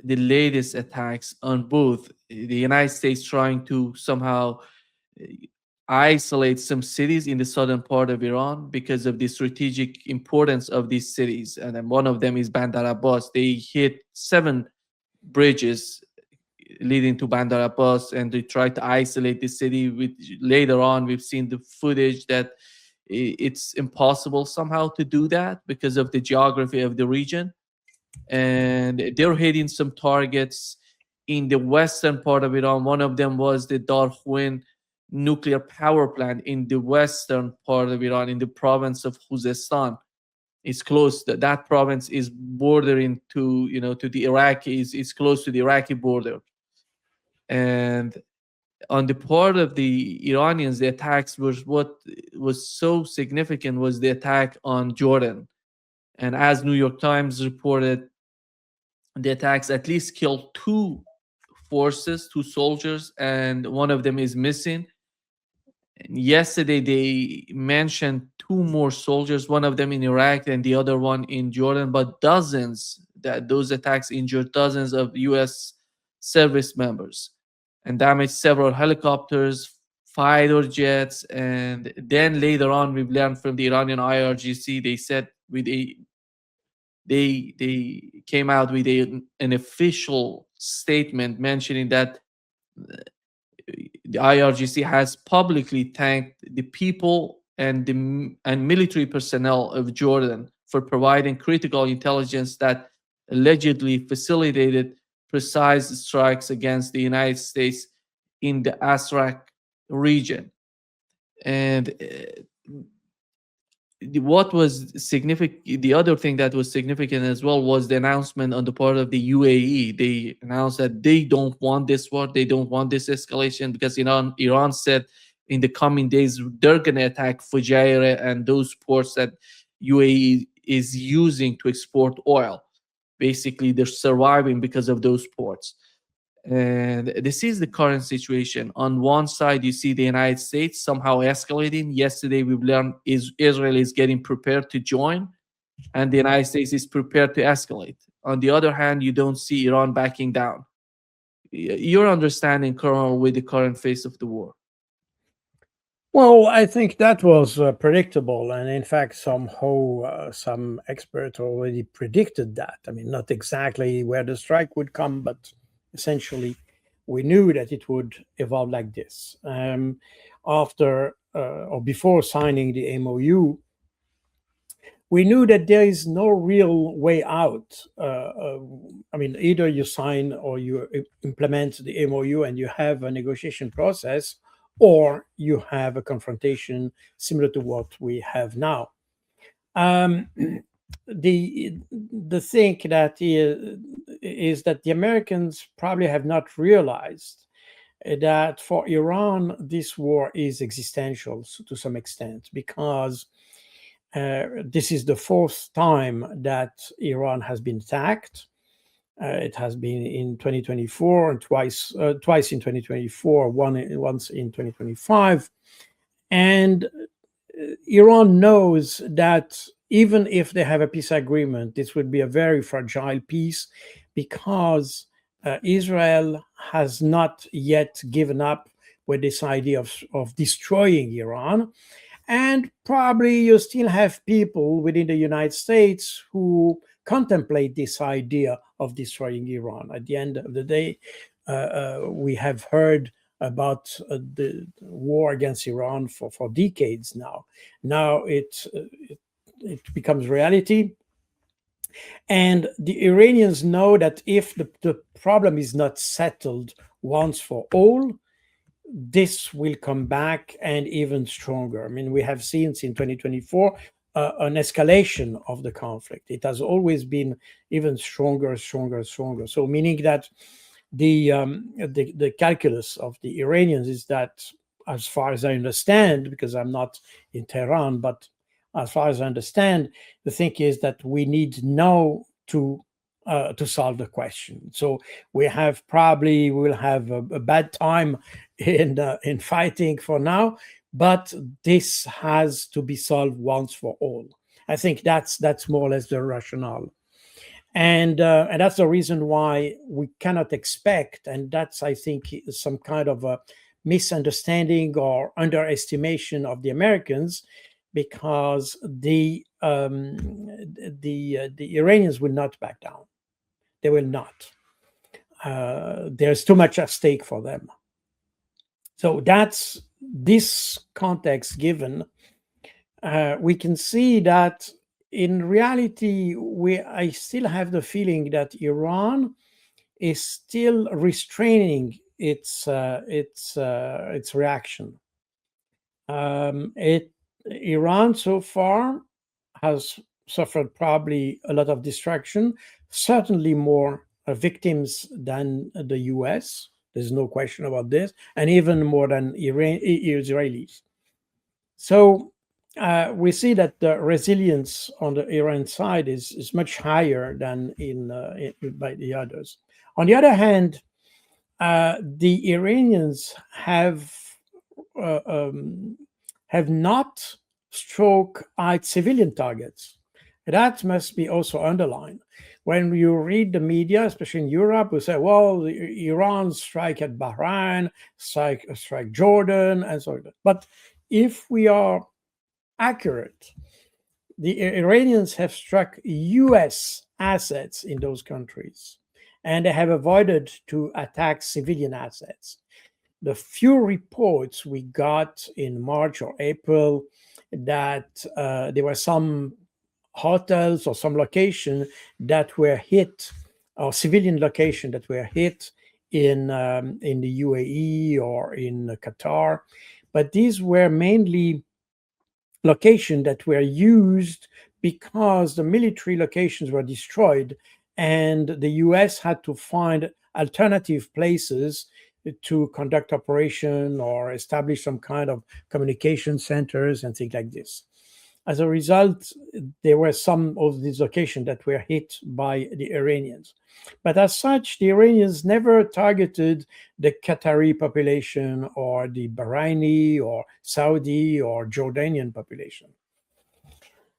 the latest attacks on both the United States trying to somehow uh, isolate some cities in the southern part of Iran because of the strategic importance of these cities. And then one of them is Bandar Abbas. They hit 7 bridges leading to Bandar Abbas, and they tried to isolate the city. Later on, we've seen the footage that it's impossible somehow to do that because of the geography of the region. And they're hitting some targets in the western part of Iran. One of them was the Darwin nuclear power plant in the western part of Iran, in the province of Khuzestan. It's close. That province is bordering to, to the Iraqis. It's close to the Iraqi border. And on the part of the Iranians, the attacks was what was so significant was the attack on Jordan. And as New York Times reported, the attacks at least killed 2 soldiers, and one of them is missing. And yesterday, they mentioned 2 more soldiers, one of them in Iraq and the other one in Jordan, but those attacks injured dozens of US service members and damaged several helicopters, fighter jets. And then later on, we've learned from the Iranian IRGC, they said they came out with an official statement mentioning that the IRGC has publicly thanked the people and military personnel of Jordan for providing critical intelligence that allegedly facilitated precise strikes against the United States in the Asrak region. And what was significant, the other thing that was significant as well, was the announcement on the part of the UAE. They announced that they don't want this war, they don't want this escalation, because Iran said in the coming days they're going to attack Fujairah and those ports that UAE is using to export oil. Basically, they're surviving because of those ports. And this is the current situation. On one side, you see the United States somehow escalating. Yesterday, we've learned Israel is getting prepared to join, and the United States is prepared to escalate. On the other hand, you don't see Iran backing down. Your understanding, Colonel, with the current phase of the war? Well, I think that was predictable. And in fact, somehow some experts already predicted that. I mean, not exactly where the strike would come, but essentially we knew that it would evolve like this. After or before signing the MOU, we knew that there is no real way out. I mean, either you sign or you implement the MOU and you have a negotiation process, or you have a confrontation similar to what we have now. The thing that is that the Americans probably have not realized that for Iran, this war is existential to some extent, because this is the 4th time that Iran has been attacked. It has been in 2024 and twice in 2024, once in 2025. And Iran knows that even if they have a peace agreement, this would be a very fragile peace, because Israel has not yet given up with this idea of destroying Iran. And probably you still have people within the United States who contemplate this idea of destroying Iran. At the end of the day, we have heard about the war against Iran for decades now. Now it becomes reality. And the Iranians know that if the problem is not settled once for all, this will come back and even stronger. I mean, we have seen since 2024 an escalation of the conflict. It has always been even stronger. So meaning that the calculus of the Iranians is that, as far as I understand, because I'm not in Tehran, but as far as I understand, the thing is that we need now to solve the question. So we'll have a bad time in fighting for now, but this has to be solved once for all. I think that's more or less the rationale. And that's the reason why we cannot expect, and that's, I think, some kind of a misunderstanding or underestimation of the Americans, because the Iranians will not back down. They will not. There's too much at stake for them. So that's this context given. We can see that in reality, I still have the feeling that Iran is still restraining its reaction. Iran so far has suffered probably a lot of destruction, certainly more victims than the US. There's no question about this, and even more than Israelis. So we see that the resilience on the Iran side is much higher than by the others. On the other hand, the Iranians uh, um, have not struck at civilian targets. That must be also underlined. When you read the media, especially in Europe, we say, well, Iran strike at Bahrain, strike Jordan, and so on. But if we are accurate, the Iranians have struck US assets in those countries, and they have avoided to attack civilian assets. The few reports we got in March or April that there were some hotels or some location that were hit, or civilian location that were hit in the UAE or in Qatar, but these were mainly locations that were used because the military locations were destroyed, and the US had to find alternative places to conduct operation or establish some kind of communication centers and things like this. As a result, there were some of these locations that were hit by the Iranians. But as such, the Iranians never targeted the Qatari population or the Bahraini or Saudi or Jordanian population.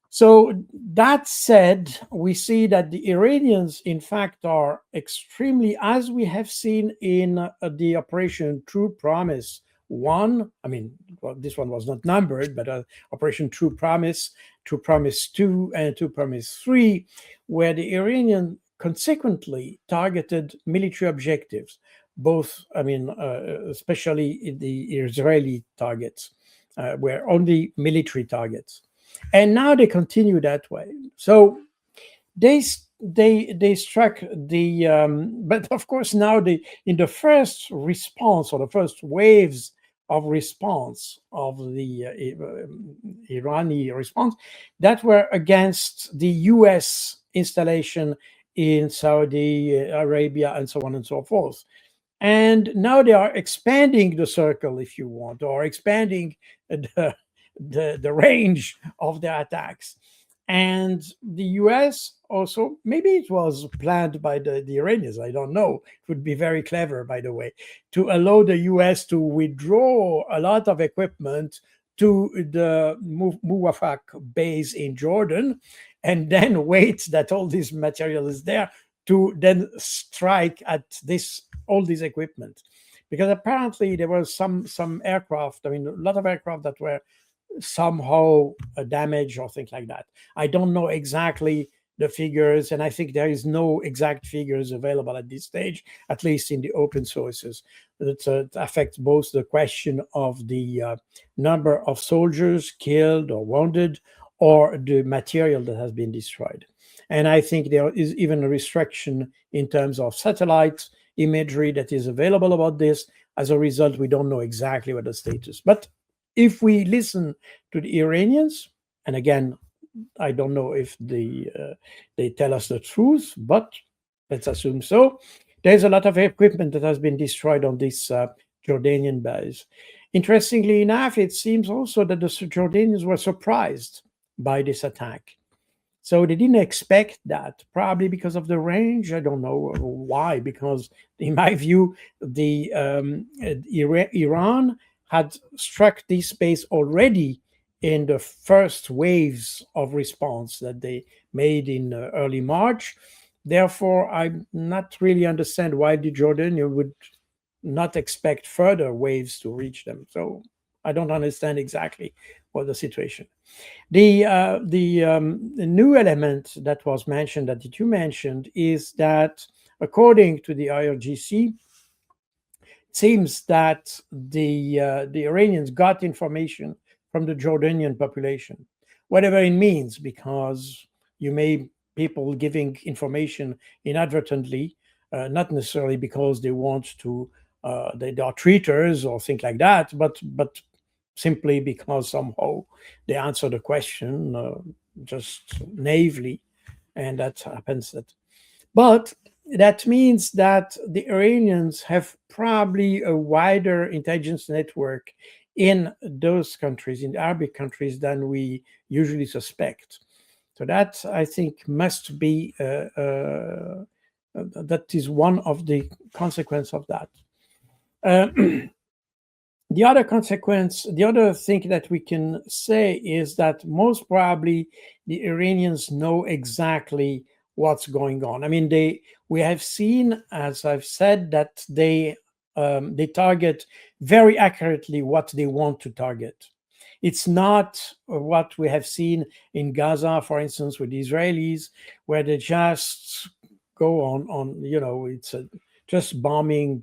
So that said, we see that the Iranians, in fact, are extremely, as we have seen in the Operation True Promise one. I mean, well, this one was not numbered, but Operation True Promise 2, and True Promise 3, where the Iranian consequently targeted military objectives, both, I mean, especially the Israeli targets, were only military targets. And now they continue that way. So they struck the but of course now in the first response, or the first waves of response of the Irani response, that were against the US installation in Saudi Arabia and so on and so forth. And now they are expanding the circle, if you want, or expanding the range of their attacks. And the US also, maybe it was planned by the Iranians, I don't know. It would be very clever, by the way, to allow the US to withdraw a lot of equipment to the Muwafaq base in Jordan, and then wait that all this material is there to then strike at all this equipment. Because apparently there were some aircraft, I mean, a lot of aircraft that were somehow damaged or things like that. I don't know exactly the figures, and I think there is no exact figures available at this stage, at least in the open sources. It affects both the question of the number of soldiers killed or wounded, or the material that has been destroyed. And I think there is even a restriction in terms of satellite imagery that is available about this. As a result, we don't know exactly what the status. But if we listen to the Iranians, and again, I don't know if they tell us the truth, but let's assume so. There's a lot of equipment that has been destroyed on this Jordanian base. Interestingly enough, it seems also that the Jordanians were surprised by this attack. So they didn't expect that, probably because of the range. I don't know why, because in my view, the Iran had struck this base already in the first waves of response that they made in early March. Therefore, I not really understand why the Jordanian would not expect further waves to reach them. So I don't understand exactly what the situation. The new element that was mentioned, that you mentioned, is that according to the IRGC, it seems that the Iranians got information from the Jordanian population, whatever it means, because you may people giving information inadvertently, not necessarily because they want to, they are treaters or things like that, but simply because somehow they answer the question just naively, and that happens. But that means that the Iranians have probably a wider intelligence network in those countries, in the Arabic countries, than we usually suspect. So that, I think, must be that is one of the consequence of that. Uh, the other consequence, the other thing that we can say is that most probably the Iranians know exactly what's going on. I mean, we have seen, as I've said, that they target very accurately what they want to target. It's not what we have seen in Gaza, for instance, with the Israelis, where they just go on it's just bombing,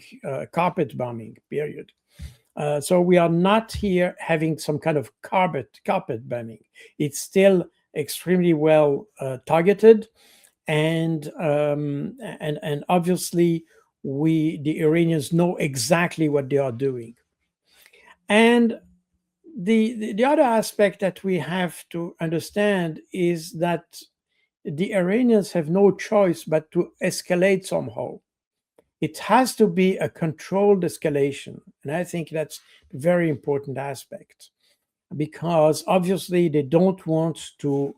carpet bombing, period. So we are not here having some kind of carpet bombing. It's still extremely well targeted, and obviously the Iranians know exactly what they are doing. And the other aspect that we have to understand is that the Iranians have no choice but to escalate somehow. It has to be a controlled escalation. And I think that's a very important aspect, because obviously they don't want to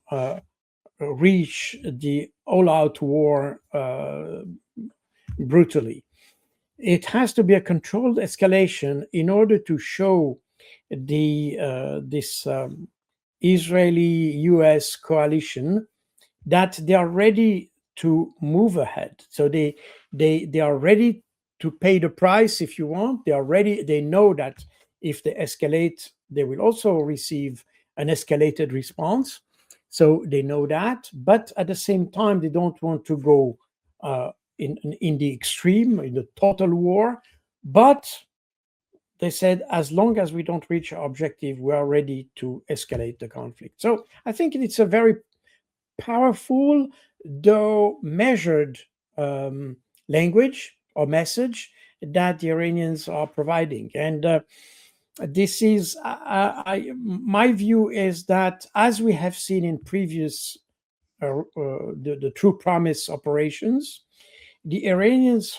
reach the all out war brutally. It has to be a controlled escalation in order to show this Israeli US coalition that they are ready to move ahead. So they are ready to pay the price, if you want. They are ready. They know that if they escalate, they will also receive an escalated response. So they know that, but at the same time, they don't want to go in the extreme, in the total war. But they said, as long as we don't reach our objective, we are ready to escalate the conflict. So I think it's a very powerful, though measured language or message that the Iranians are providing. And this is, my view is that, as we have seen in previous the True Promise operations, the Iranians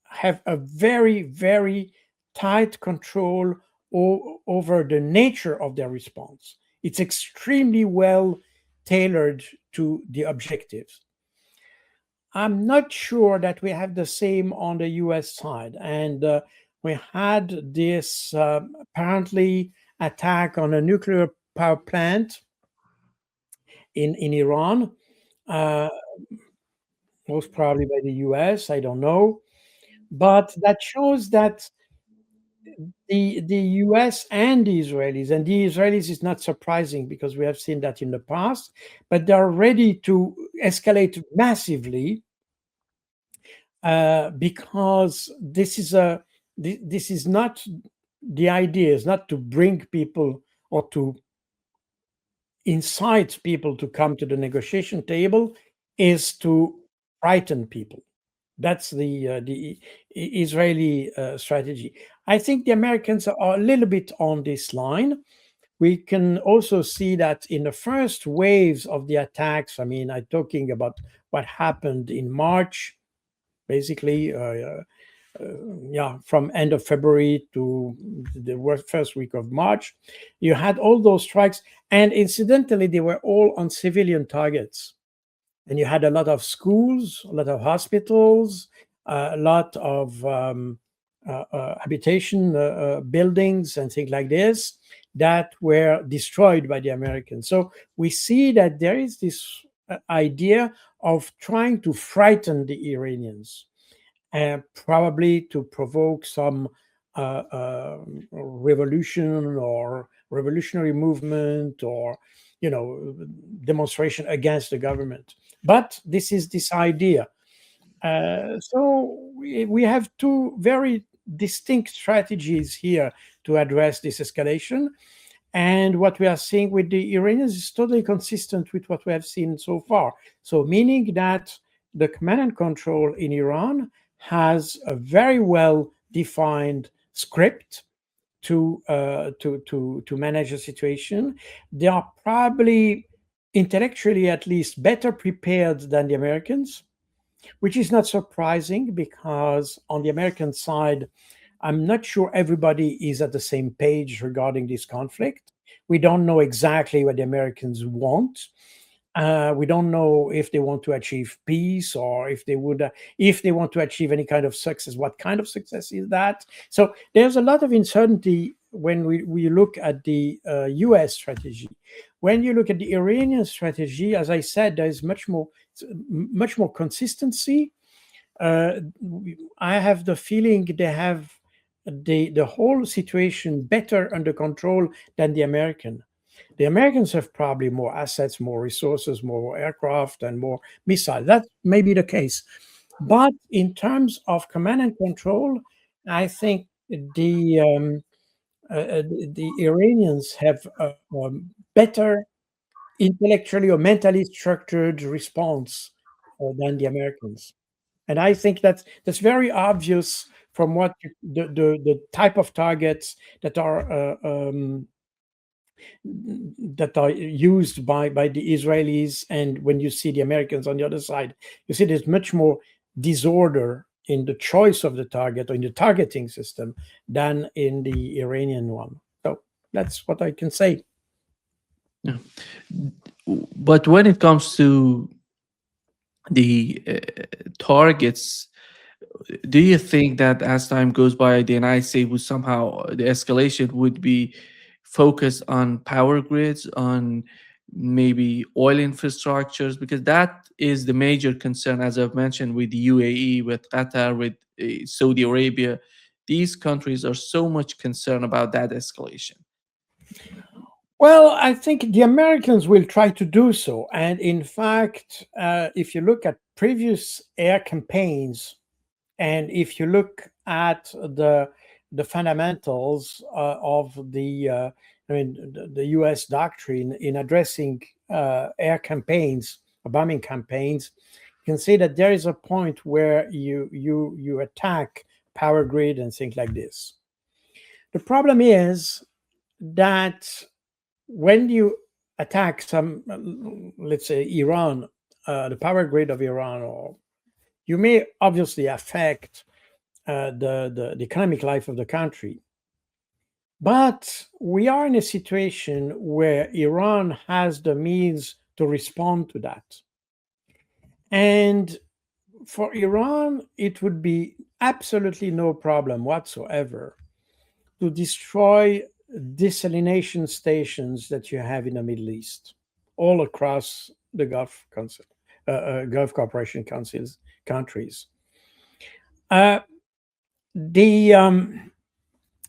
have a very, very tight control over the nature of their response. It's extremely well tailored to the objectives. I'm not sure that we have the same on the US side. And we had this apparently attack on a nuclear power plant in Iran, uh, most probably by the US, I don't know. But that shows that the US and the Israelis is not surprising, because we have seen that in the past, but they're ready to escalate massively, because this is not, the idea is not to bring people or to incite people to come to the negotiation table, is to frighten people. That's the Israeli strategy. I think the Americans are a little bit on this line. We can also see that in the first waves of the attacks. I mean, I'm talking about what happened in March, basically, from end of February to the first week of March. You had all those strikes, and incidentally, they were all on civilian targets. And you had a lot of schools, a lot of hospitals, a lot of habitation buildings and things like this that were destroyed by the Americans. So we see that there is this idea of trying to frighten the Iranians, and probably to provoke some revolution or revolutionary movement, or you know demonstration against the government. But this is this idea. So we have two very distinct strategies here to address this escalation. And what we are seeing with the Iranians is totally consistent with what we have seen so far. So, meaning that the command and control in Iran has a very well defined script to manage the situation. They are probably intellectually, at least, better prepared than the Americans, which is not surprising because on the American side, I'm not sure everybody is at the same page regarding this conflict. We don't know exactly what the Americans want. We don't know if they want to achieve peace, or if they want to achieve any kind of success. What kind of success is that? So there's a lot of uncertainty when we look at the U.S. strategy. When you look at the Iranian strategy, as I said, there is much more consistency. uh, I have the feeling they have the whole situation better under control than the American. The Americans have probably more assets, more resources, more aircraft, and more missiles. That may be the case. But in terms of command and control, I think the Iranians have a better intellectually or mentally structured response than the Americans. And I think that's very obvious from the type of targets that are used by the Israelis, and when you see the Americans on the other side, you see there's much more disorder in the choice of the target or in the targeting system than in the Iranian one. So that's what I can say. Yeah. But when it comes to the targets, do you think that as time goes by, the United States would somehow, the escalation would be focused on power grids, on maybe oil infrastructures? Because that is the major concern, as I've mentioned, with the UAE, with Qatar, with Saudi Arabia. These countries are so much concerned about that escalation. Well, I think the Americans will try to do so. And in fact, if you look at previous air campaigns, and if you look at the fundamentals of the U.S. doctrine in addressing air campaigns, bombing campaigns, you can see that there is a point where you attack power grid and things like this. The problem is that when you attack some, let's say Iran, the power grid of Iran, or you may obviously affect the economic life of the country. But we are in a situation where Iran has the means to respond to that. And for Iran, it would be absolutely no problem whatsoever to destroy desalination stations that you have in the Middle East, all across the Gulf Cooperation Council's countries. Uh, the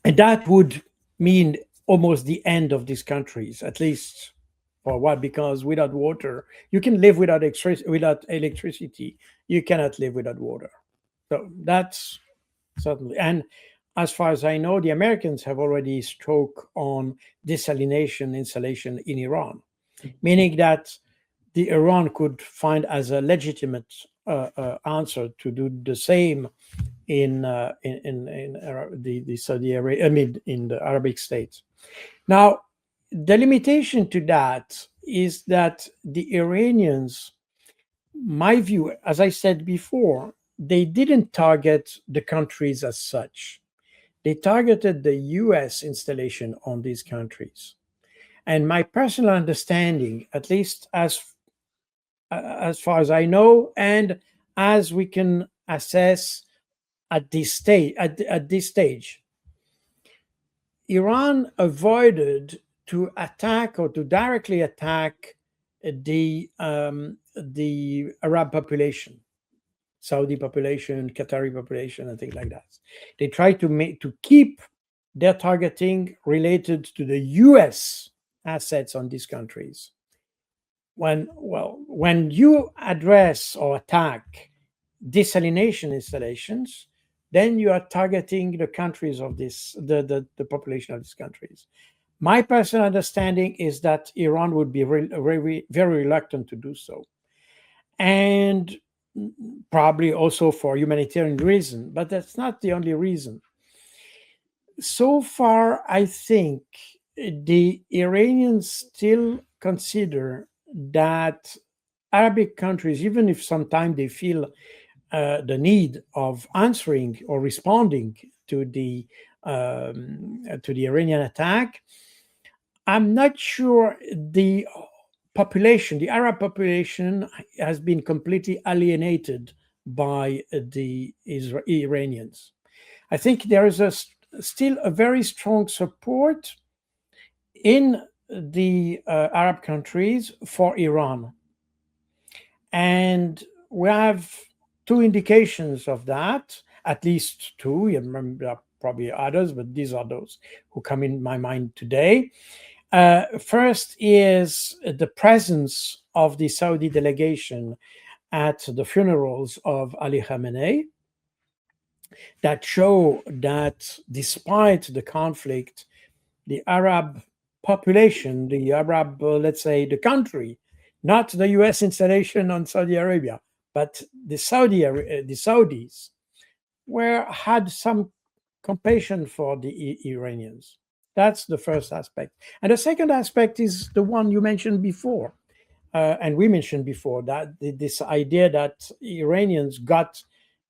And that would mean almost the end of these countries, at least for what? Because without water, you can live without electricity. You cannot live without water. So that's certainly. And as far as I know, the Americans have already struck on desalination installation in Iran, meaning that the Iran could find as a legitimate answer to do the same in the Saudi Arabia, I mean, in the Arabic states. Now, the limitation to that is that the Iranians, my view, as I said before, they didn't target the countries as such. They targeted the US installation on these countries. And my personal understanding, at least as far as I know, and as we can assess at this stage, Iran avoided to attack or to directly attack the Arab population, Saudi population, Qatari population, and things like that. They try to keep their targeting related to the U.S. assets on these countries. When you address or attack desalination installations, then you are targeting the countries of the population of these countries. My personal understanding is that Iran would be very reluctant to do so, and probably also for humanitarian reason, but that's not the only reason. So far, I think the Iranians still consider that Arabic countries, even if sometimes they feel the need of answering or responding to the Iranian attack, I'm not sure the population, the Arab population, has been completely alienated by the Iranians. I think there is still a very strong support in the Arab countries for Iran. And we have two indications of that, at least two. There are probably others, but these are those who come in my mind today. First is the presence of the Saudi delegation at the funerals of Ali Khamenei, that show that despite the conflict, the Arab population, the Arab, let's say, the country, not the U.S. installation on Saudi Arabia, but the Saudis, had some compassion for the Iranians. That's the first aspect. And the second aspect is the one you mentioned before, and we mentioned before, that this idea that Iranians got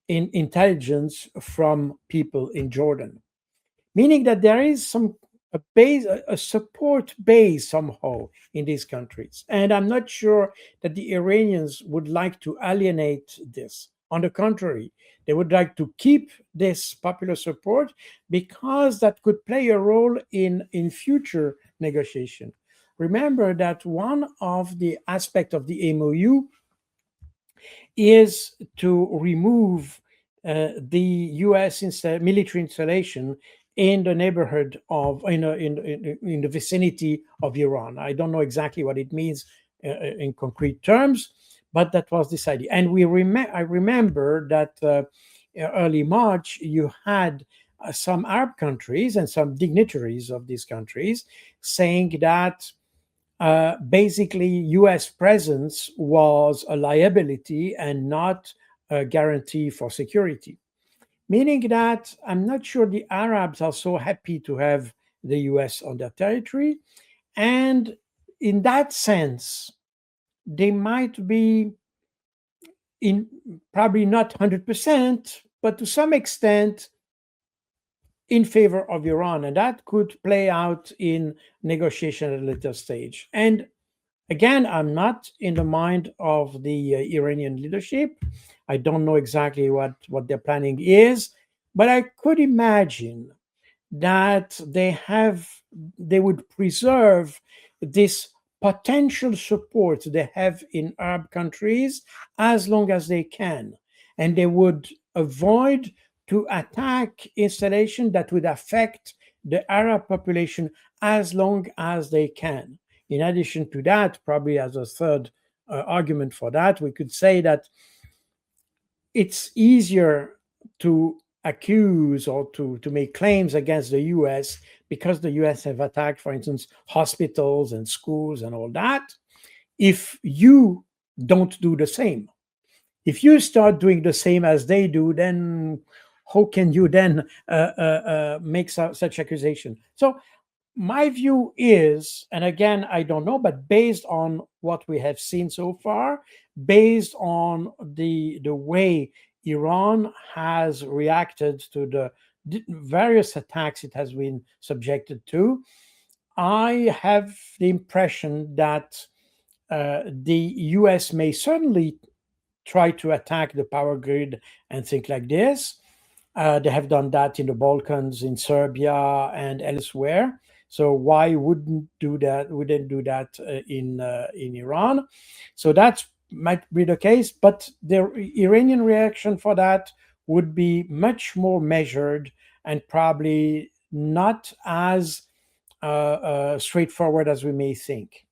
in intelligence from people in Jordan, meaning that there is a support base somehow in these countries. And I'm not sure that the Iranians would like to alienate this. On the contrary, they would like to keep this popular support because that could play a role in future negotiation. Remember that one of the aspects of the MOU is to remove the U.S. military installation in the neighborhood of in the vicinity of Iran. I don't know exactly what it means in concrete terms, but that was decided. And I remember that early March you had some Arab countries and some dignitaries of these countries saying that basically U.S. presence was a liability and not a guarantee for security. Meaning that I'm not sure the Arabs are so happy to have the US on their territory. And in that sense, they might be in probably not 100%, but to some extent in favor of Iran. And that could play out in negotiation at a later stage. And again, I'm not in the mind of the Iranian leadership. I don't know exactly what their planning is, but I could imagine that they would preserve this potential support they have in Arab countries as long as they can, and they would avoid to attack installation that would affect the Arab population as long as they can. In addition to that, probably as a third argument for that, we could say that it's easier to accuse or to make claims against the US because the US have attacked, for instance, hospitals and schools and all that, if you don't do the same. If you start doing the same as they do, then how can you then make such accusation? So my view is, and again, I don't know, but based on what we have seen so far, based on the way Iran has reacted to the various attacks it has been subjected to, I have the impression that the US may certainly try to attack the power grid and things like this. They have done that in the Balkans, in Serbia, and elsewhere. So why wouldn't do that in Iran? So that might be the case, but the Iranian reaction for that would be much more measured and probably not as straightforward as we may think.